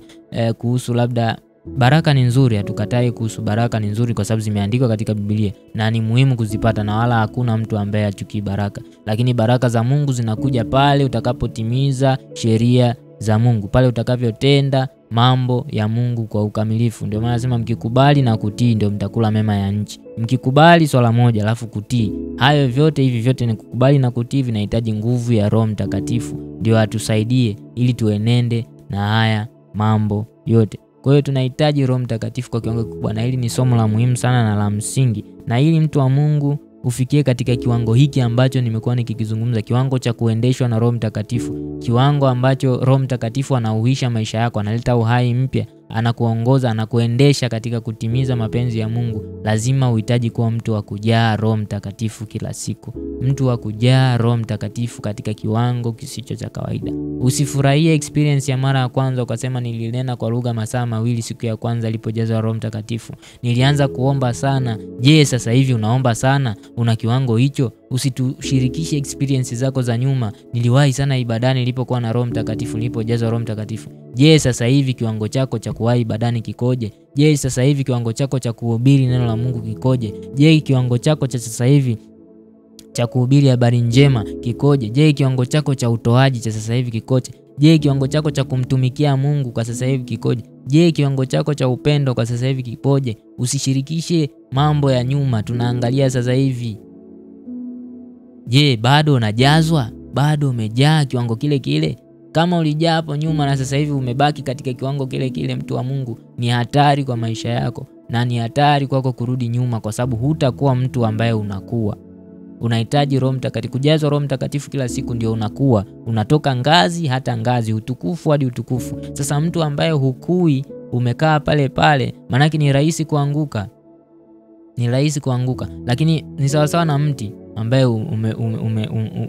kuhusu labda baraka ni nzuri, hatukatai kuhusu baraka ni nzuri kwa sababu zimeandikwa katika Biblia na ni muhimu kuzipata, na wala hakuna mtu ambaye hachukii baraka. Lakini baraka za Mungu zinakuja pale utakapotimiza sheria za Mungu, pale utakavyotenda mambo ya Mungu kwa ukamilifu. Ndio maana nasema mkikubali na kutii ndio mtakula mema ya nchi. Mkikubali swala moja alafu kutii, hayo vyote hivi vyote ni kukubali na kutii, vinahitaji nguvu ya Roho Mtakatifu ndio atusaidie ili tuenende na haya mambo yote. Kwa hiyo tunahitaji Roho Mtakatifu kwa kiwango kikubwa, na hili ni somo la muhimu sana na la msingi. Na ili mtu wa Mungu ufikie katika kiwango hiki ambacho nimekuwa nikikizungumza, kiwango cha kuendeshwa na Roho Mtakatifu, kiwango ambacho Roho Mtakatifu anauisha maisha yako, analeta uhai mpya, anakuongoza, anakuendesha katika kutimiza mapenzi ya Mungu, lazima uhitaji kuwa mtu wa kujaa Roho Mtakatifu kila siku. Mtu wa kujaa Roho Mtakatifu katika kiwango kisicho cha kawaida. Usifurahie experience ya mara ya kwanza ukasema nilinena kwa lugha masaa 2 siku ya kwanza alipojazwa Roho Mtakatifu. Nilianza kuomba sana. Je, sasa hivi unaomba sana? Una kiwango hicho? Usitushirikishe experience zako za nyuma. Niliwahi sana ibadani nilipokuwa na Roho Mtakatifu, nilipojazwa Roho Mtakatifu. Je, sasa hivi kiwango chako cha kuwahi ibadani kikoje? Je, sasa hivi kiwango chako cha kuhubiri neno la Mungu kikoje? Je, kiwango chako cha sasa hivi cha kuhubiri habari njema kikoje? Je, kiwango chako cha utoaji cha sasa hivi kikoje? Je, kiwango chako cha kumtumikia Mungu kwa sasa hivi kikoje? Je, kiwango chako cha upendo kwa sasa hivi kipoje? Usishirikishe mambo ya nyuma, tunaangalia sasa hivi. Je, bado unajazwa? Bado umejaa kiwango kile kile? Kama ulijaa hapo nyuma na sasa hivi umebaki katika kiwango kile kile, mtu wa Mungu, ni hatari kwa maisha yako na ni hatari kwako kurudi nyuma, kwa sababu hutakuwa mtu ambaye unakuwa. Unahitaji Roho Mtakatifu, kujazwa Roho Mtakatifu kila siku ndio unakuwa. Unatoka ngazi hata ngazi, utukufu hadi utukufu. Sasa mtu ambaye hukui, umekaa pale pale, maana yake ni rahisi kuanguka. Ni rahisi kuanguka. Lakini ni sawa sawa na mti ambaye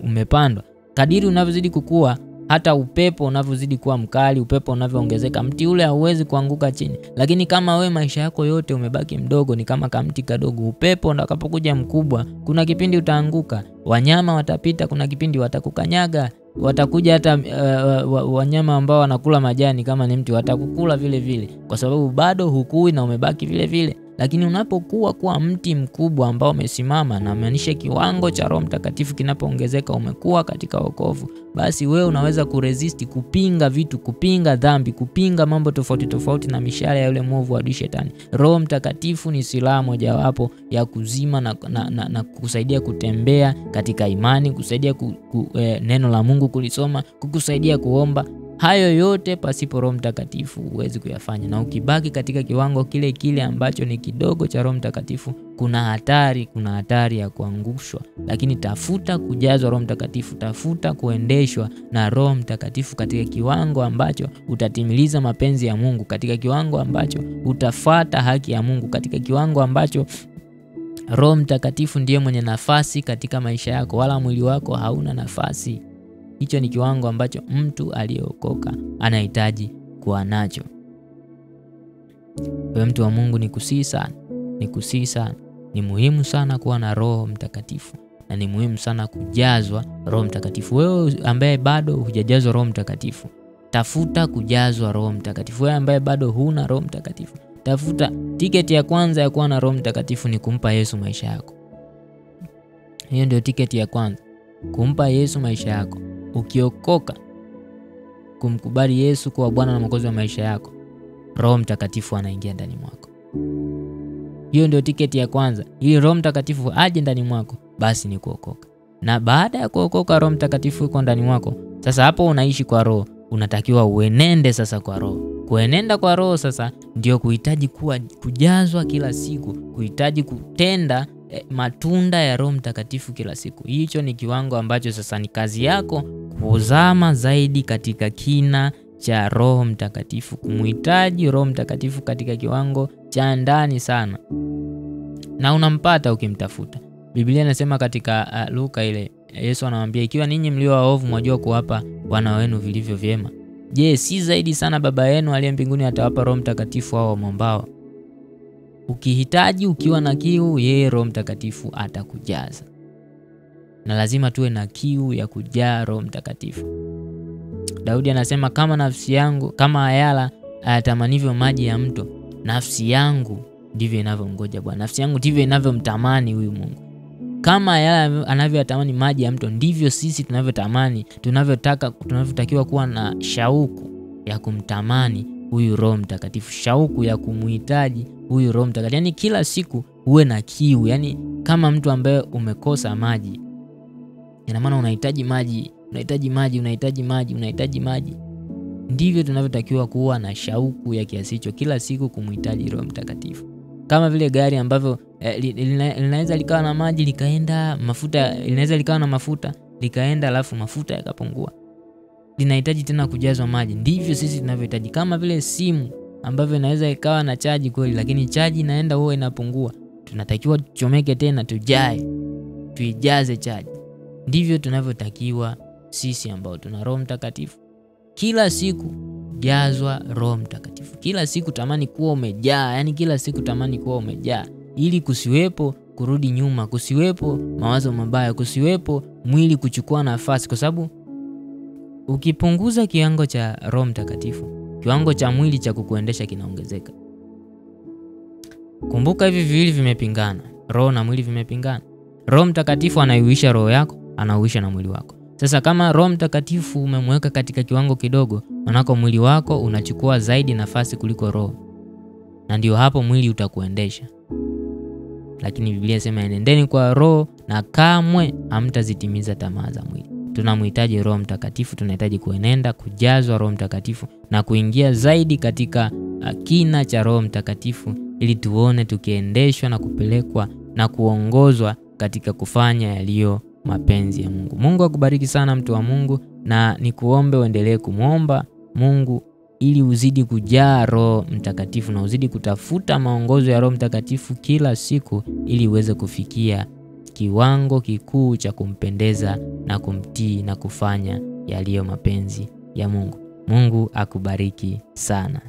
umepandwa. Kadiri unavyozidi kukua, hata upepo unavyozidi kuwa mkali, upepo unavyoongezeka, mti ule hauwezi kuanguka chini. Lakini kama we maisha yako yote umebaki mdogo, ni kama kamti kadogo, upepo utakapokuja mkubwa, kuna kipindi utaanguka. Wanyama watapita, kuna kipindi watakukanyaga. Watakuja hata wanyama ambao wanakula majani, kama ni mti watakukula vile vile, kwa sababu bado hukui na umebaki vile vile. Lakini unapokuwa kuwa mti mkubwa ambao umesimama, na maanisha kiwango cha Roho Mtakatifu kinapoongezeka, umekuwa katika wokovu, basi wewe unaweza kuresist, kupinga vitu, kupinga dhambi, kupinga mambo tofauti tofauti na mishale ya yule mwovu wa Shetani. Roho Mtakatifu ni silaha mojawapo ya kuzima na kusaidia kutembea katika imani, kusaidia neno la Mungu kulisoma, kukusaidia kuomba. Hayo yote pasipo Roho Mtakatifu huwezi kuyafanya. Na ukibaki katika kiwango kile kile ambacho ni kidogo cha Roho Mtakatifu, kuna hatari ya kuangushwa. Lakini tafuta kujazwa Roho Mtakatifu, tafuta kuendeshwa na Roho Mtakatifu katika kiwango ambacho utatimiliza mapenzi ya Mungu, katika kiwango ambacho utafuata haki ya Mungu, katika kiwango ambacho Roho Mtakatifu ndiye mwenye nafasi katika maisha yako, wala mwili wako hauna nafasi. Hicho ni kiwango ambacho mtu aliyeokoka anahitaji kuwa nacho. Wewe mtu wa Mungu, nikusii sana. Ni muhimu sana kuwa na Roho Mtakatifu, na ni muhimu sana kujazwa Roho Mtakatifu. Wewe ambaye bado hujajazwa Roho Mtakatifu, tafuta kujazwa Roho Mtakatifu. Wewe ambaye bado huna Roho Mtakatifu, tafuta. Tiketi ya kwanza ya kuwa na Roho Mtakatifu ni kumpa Yesu maisha yako. Hiyo ndio tiketi ya kwanza, kumpa Yesu maisha yako. Ukiokoka, kumkubali Yesu kuwa Bwana na Mwokozi wa maisha yako, Roho Mtakatifu anaingia ndani mwako. Hiyo ndio tiketi ya kwanza. Ili Roho Mtakatifu aje ndani mwako, basi ni kuokoka. Na baada ya kuokoka, Roho Mtakatifu yuko ndani mwako. Sasa hapo unaishi kwa Roho, unatakiwa uenende sasa kwa Roho. Kuenenda kwa Roho sasa ndio kuhitaji kujazwa kila siku, kuhitaji kutenda matunda ya Roho Mtakatifu kila siku. Hicho ni kiwango ambacho sasa ni kazi yako kuzama zaidi katika kina cha Roho Mtakatifu, kumhitaji Roho Mtakatifu katika kiwango cha ndani sana. Na unampata ukimtafuta. Biblia inasema katika Luka ile, Yesu anamwambia, ikiwa ninyi mlio waovu mwajua kuwapa wana wenu vilivyo vyema, je, si zaidi sana Baba yenu aliye mbinguni atawapa Roho Mtakatifu hao wamwombao? Ukihitaji, ukiwa na kiu, yeye Roho Mtakatifu atakujaza. Na lazima tuwe na kiu ya kujaa Roho Mtakatifu. Daudi anasema, kama nafsi yangu, kama ayala ayatamanivyo maji ya mto, nafsi yangu ndivyo inavyomngoja Bwana. Nafsi yangu ndivyo inavyomtamani huyu Mungu. Kama ayala anavyotamani maji ya mto, ndivyo sisi tunavyotamani, tunavyotakiwa kuwa na shauku ya kumtamani huyu Roho Mtakatifu, shauku ya kumuhitaji huyu Roho Mtakatifu. Yani kila siku uwe na kiu, yani kama mtu ambaye umekosa maji. Ina maana unahitaji maji, unahitaji maji. Ndivyo tunavyotakiwa kuwa na shauku ya kiasi hicho kila siku kumhitaji Roho Mtakatifu. Kama vile gari ambavyo linaweza likawa na maji likaenda, mafuta linaweza likawa na mafuta likaenda alafu mafuta yakapungua, linahitaji tena kujazwa maji. Ndivyo sisi tunavyohitaji. Kama vile simu ambavyo inaweza ikawa na chaji kweli, lakini chaji inaenda huwa inapungua, tunatakiwa tuchomeke tena tuijaze chaji. Ndivyo tunavyotakiwa sisi ambao tuna Roho Mtakatifu. Kila siku jazwa Roho Mtakatifu. Kila siku tamani kuwa umejaa, yani kila siku tamani kuwa umejaa, ili kusiwepo kurudi nyuma, kusiwepo mawazo mabaya, kusiwepo mwili kuchukua nafasi, kwa sababu ukipunguza kiwango cha Roho Mtakatifu, kiwango cha mwili cha kukuendesha kinaongezeka. Kumbuka hivi viwili vimepingana, roho na mwili vimepingana. Roho Mtakatifu anaiuisha roho yako, anauisha na mwili wako. Sasa kama Roho Mtakatifu umemweka katika kiwango kidogo, manako mwili wako unachukua zaidi nafasi kuliko roho. Na ndio hapo mwili utakuendesha. Lakini Biblia inasema enendeni kwa Roho na kamwe hamtazitimiza tamaa za mwili. Tunamhitaji Roho Mtakatifu, tunahitaji kuenenda, kujazwa Roho Mtakatifu na kuingia zaidi katika kina cha Roho Mtakatifu, ili tuone tukiendeshwa na kupelekwa na kuongozwa katika kufanya yaliyo mapenzi ya Mungu. Mungu akubariki sana mtu wa Mungu, na nikuombe uendelee kumuomba Mungu ili uzidi kujaa Roho Mtakatifu na uzidi kutafuta maongozo ya Roho Mtakatifu kila siku, ili uweze kufikia kiwango kikuu cha kumpendeza na kumtii na kufanya yaliyo mapenzi ya Mungu. Mungu akubariki sana.